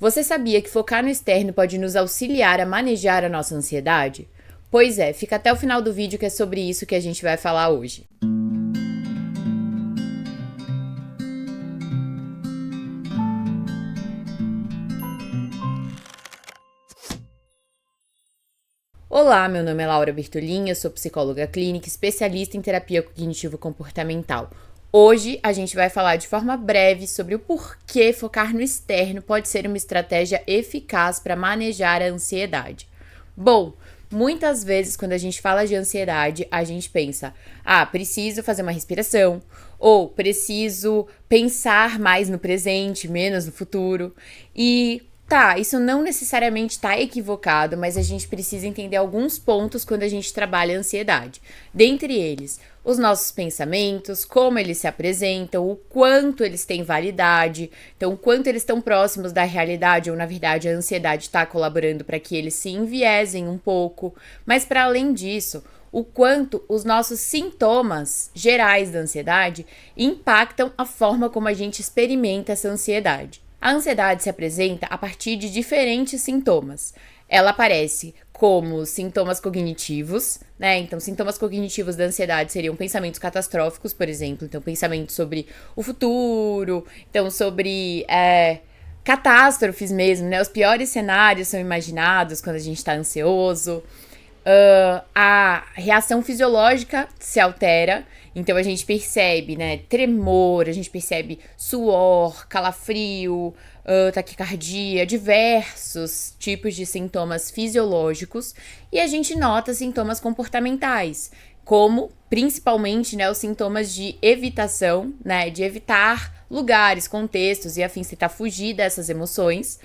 Você sabia que focar no externo pode nos auxiliar a manejar a nossa ansiedade? Pois é, fica até o final do vídeo que é sobre isso que a gente vai falar hoje. Olá, meu nome é Laura Bertolin, eu sou psicóloga clínica, especialista em terapia cognitivo-comportamental. Hoje a gente vai falar de forma breve sobre o porquê focar no externo pode ser uma estratégia eficaz para manejar a ansiedade. Bom, muitas vezes quando a gente fala de ansiedade, a gente pensa, preciso fazer uma respiração, ou preciso pensar mais no presente, menos no futuro. Isso não necessariamente está equivocado, mas a gente precisa entender alguns pontos quando a gente trabalha a ansiedade. Dentre eles, os nossos pensamentos, como eles se apresentam, o quanto eles têm validade, então o quanto eles estão próximos da realidade ou, na verdade, a ansiedade está colaborando para que eles se enviesem um pouco. Mas, para além disso, o quanto os nossos sintomas gerais da ansiedade impactam a forma como a gente experimenta essa ansiedade. A ansiedade se apresenta a partir de diferentes sintomas. Ela aparece como sintomas cognitivos, né? Então, sintomas cognitivos da ansiedade seriam pensamentos catastróficos, por exemplo. Então, pensamentos sobre o futuro, então sobre catástrofes mesmo, né? Os piores cenários são imaginados quando a gente está ansioso. A reação fisiológica se altera, então a gente percebe, né, tremor, a gente percebe suor, calafrio, taquicardia, diversos tipos de sintomas fisiológicos, e a gente nota sintomas comportamentais, como principalmente, né, os sintomas de evitação, né, de evitar lugares, contextos e afins, tentar fugir dessas emoções.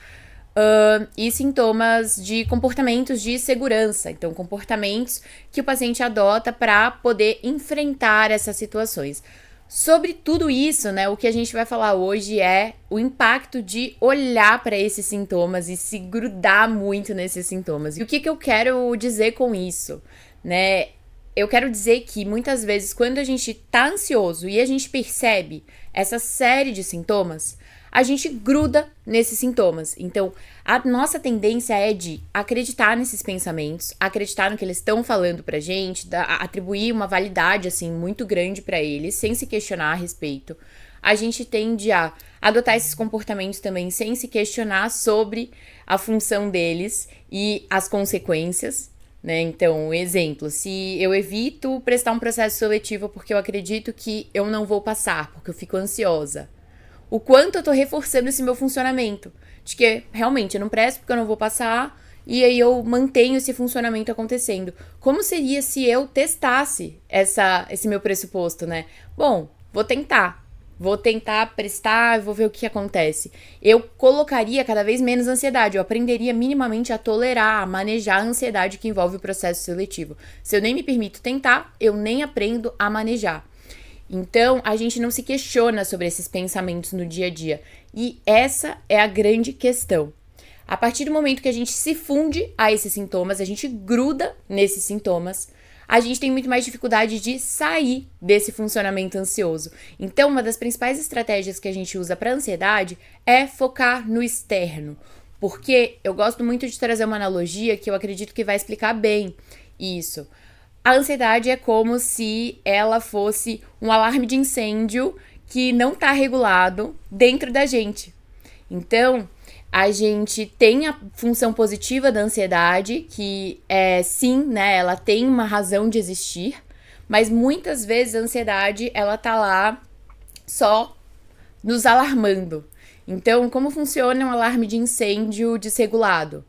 E sintomas de comportamentos de segurança, então comportamentos que o paciente adota para poder enfrentar essas situações. Sobre tudo isso, né, o que a gente vai falar hoje é o impacto de olhar para esses sintomas e se grudar muito nesses sintomas. E o que eu quero dizer com isso, né? Eu quero dizer que muitas vezes quando a gente tá ansioso e a gente percebe essa série de sintomas, a gente gruda nesses sintomas. Então, a nossa tendência é de acreditar nesses pensamentos, acreditar no que eles estão falando pra gente, atribuir uma validade, assim, muito grande pra eles, sem se questionar a respeito. A gente tende a adotar esses comportamentos também sem se questionar sobre a função deles e as consequências, né? Então, exemplo, se eu evito prestar um processo seletivo porque eu acredito que eu não vou passar, porque eu fico ansiosa, o quanto eu tô reforçando esse meu funcionamento, de que realmente eu não presto porque eu não vou passar, e aí eu mantenho esse funcionamento acontecendo. Como seria se eu testasse esse meu pressuposto, né? Bom, vou tentar prestar, vou ver o que acontece. Eu colocaria cada vez menos ansiedade, eu aprenderia minimamente a tolerar, a manejar a ansiedade que envolve o processo seletivo. Se eu nem me permito tentar, eu nem aprendo a manejar. Então, a gente não se questiona sobre esses pensamentos no dia a dia. E essa é a grande questão. A partir do momento que a gente se funde a esses sintomas, a gente gruda nesses sintomas, a gente tem muito mais dificuldade de sair desse funcionamento ansioso. Então, uma das principais estratégias que a gente usa para ansiedade é focar no externo. Porque eu gosto muito de trazer uma analogia que eu acredito que vai explicar bem isso. A ansiedade é como se ela fosse um alarme de incêndio que não está regulado dentro da gente. Então, a gente tem a função positiva da ansiedade, que é sim, né, ela tem uma razão de existir, mas muitas vezes a ansiedade, ela tá lá só nos alarmando. Então, como funciona um alarme de incêndio desregulado?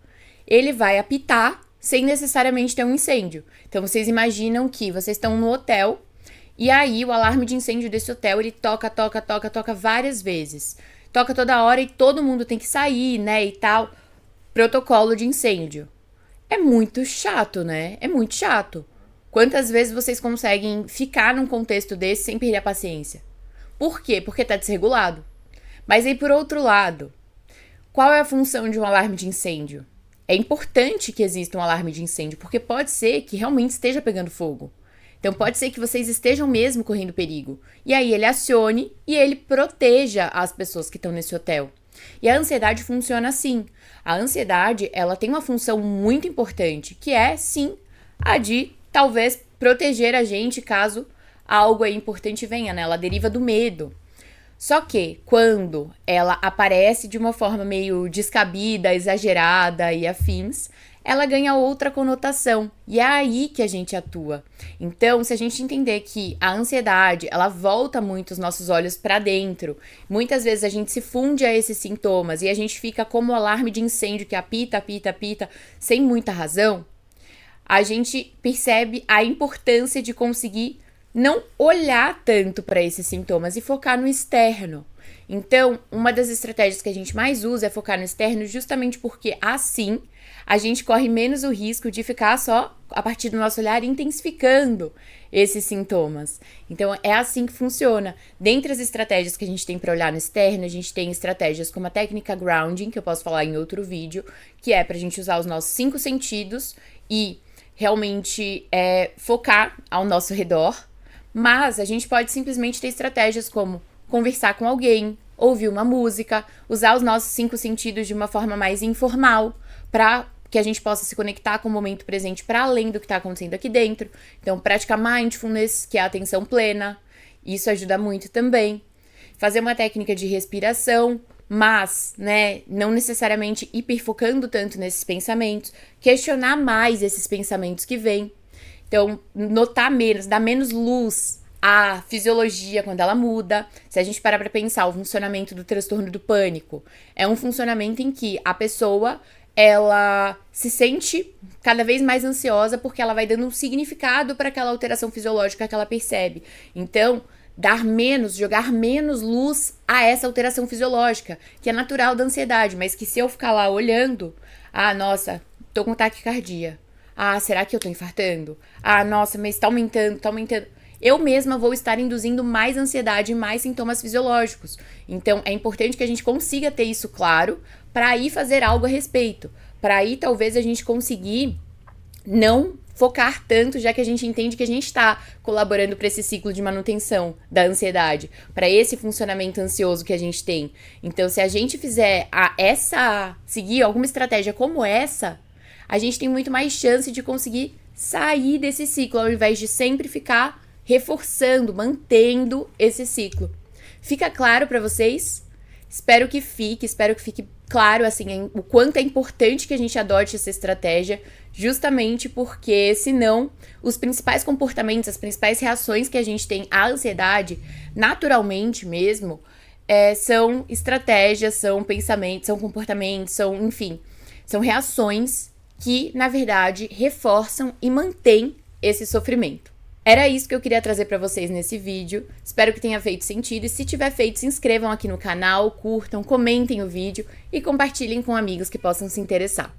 Ele vai apitar sem necessariamente ter um incêndio. Então, vocês imaginam que vocês estão no hotel e aí o alarme de incêndio desse hotel, ele toca várias vezes. Toca toda hora e todo mundo tem que sair, né, e tal. Protocolo de incêndio. É muito chato, né? É muito chato. Quantas vezes vocês conseguem ficar num contexto desse sem perder a paciência? Por quê? Porque tá desregulado. Mas aí, por outro lado, qual é a função de um alarme de incêndio? É importante que exista um alarme de incêndio, porque pode ser que realmente esteja pegando fogo. Então pode ser que vocês estejam mesmo correndo perigo. E aí ele acione e ele proteja as pessoas que estão nesse hotel. E a ansiedade funciona assim. A ansiedade, ela tem uma função muito importante, que é, sim, a de talvez proteger a gente caso algo aí importante venha, né? Ela deriva do medo. Só que quando ela aparece de uma forma meio descabida, exagerada e afins, ela ganha outra conotação. E é aí que a gente atua. Então, se a gente entender que a ansiedade, ela volta muito os nossos olhos para dentro, muitas vezes a gente se funde a esses sintomas e a gente fica como o alarme de incêndio que apita, apita, apita, sem muita razão, a gente percebe a importância de conseguir não olhar tanto para esses sintomas e focar no externo. Então, uma das estratégias que a gente mais usa é focar no externo, justamente porque assim a gente corre menos o risco de ficar só a partir do nosso olhar intensificando esses sintomas. Então, é assim que funciona. Dentre as estratégias que a gente tem para olhar no externo, a gente tem estratégias como a técnica grounding, que eu posso falar em outro vídeo, que é para a gente usar os nossos 5 sentidos e realmente focar ao nosso redor. Mas a gente pode simplesmente ter estratégias como conversar com alguém, ouvir uma música, usar os nossos 5 sentidos de uma forma mais informal, para que a gente possa se conectar com o momento presente para além do que está acontecendo aqui dentro. Então, praticar mindfulness, que é a atenção plena, isso ajuda muito também. Fazer uma técnica de respiração, mas, né, não necessariamente hiperfocando tanto nesses pensamentos, questionar mais esses pensamentos que vêm. Então, notar menos, dar menos luz à fisiologia quando ela muda. Se a gente parar para pensar, o funcionamento do transtorno do pânico é um funcionamento em que a pessoa, ela se sente cada vez mais ansiosa porque ela vai dando um significado para aquela alteração fisiológica que ela percebe. Então, jogar menos luz a essa alteração fisiológica, que é natural da ansiedade, mas que se eu ficar lá olhando, nossa, tô com taquicardia. Será que eu tô infartando? Nossa, mas tá aumentando. Eu mesma vou estar induzindo mais ansiedade e mais sintomas fisiológicos. Então, é importante que a gente consiga ter isso claro para aí fazer algo a respeito. Para aí, talvez, a gente conseguir não focar tanto, já que a gente entende que a gente está colaborando para esse ciclo de manutenção da ansiedade, para esse funcionamento ansioso que a gente tem. Então, se a gente fizer seguir alguma estratégia como essa, a gente tem muito mais chance de conseguir sair desse ciclo, ao invés de sempre ficar reforçando, mantendo esse ciclo. Fica claro para vocês? Espero que fique claro, assim, o quanto é importante que a gente adote essa estratégia, justamente porque, senão, os principais comportamentos, as principais reações que a gente tem à ansiedade, naturalmente mesmo, são estratégias, são pensamentos, são comportamentos, são reações que, na verdade, reforçam e mantêm esse sofrimento. Era isso que eu queria trazer para vocês nesse vídeo. Espero que tenha feito sentido. E se tiver feito, se inscrevam aqui no canal, curtam, comentem o vídeo e compartilhem com amigos que possam se interessar.